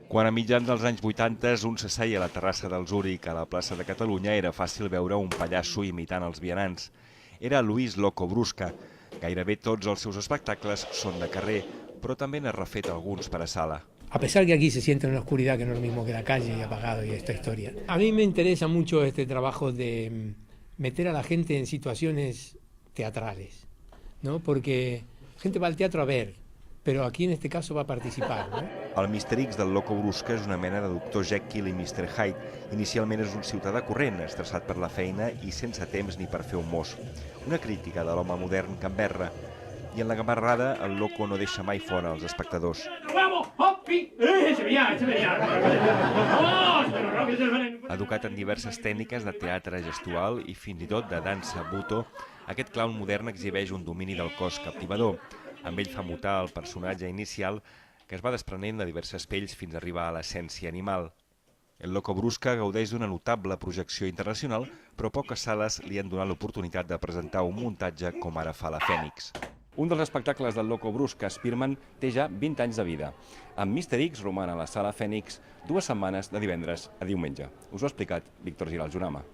Quan a mitjans dels anys 80 un s'asseia a la terrassa del Zúric a la plaça de Catalunya era fàcil veure un pallasso imitant els vianants. Era Luis Loco Brusca. Gairebé tots els seus espectacles són de carrer, però també n'ha refet alguns per a sala. A pesar que aquí se siente una oscuridad que no es lo mismo que la calle y apagado y esta historia. A mí me interesa mucho este trabajo de meter a la gente en situaciones teatrales, ¿no? Porque la gente va al teatro a ver, pero aquí en este caso va a participar, ¿no? El Mr. X del Loco Brusca és una mena de Dr. Jekyll i Mr. Hyde. Inicialment és un ciutadà corrent, estressat per la feina i sense temps ni per fer un mos. Una crítica de l'home modern que emberra. I en la gamarrada, el Loco no deixa mai fora els espectadors. Educat en diverses tècniques de teatre gestual i fins i tot de dansa buto, aquest clown modern exhibeix un domini del cos captivador. Amb ell fa mutar el personatge inicial que es va desprenent de diverses pells fins a arribar a l'essència animal. El Loco Brusca gaudeix d'una notable projecció internacional, però poques sales li han donat l'oportunitat de presentar un muntatge com ara fa la Fènix. Un dels espectacles del Loco Brusca, Spearman, té ja 20 anys de vida. Amb Mr. X roman a la sala Fènix 2 setmanes de divendres a diumenge. Us ho ha explicat Víctor Giralt Junama.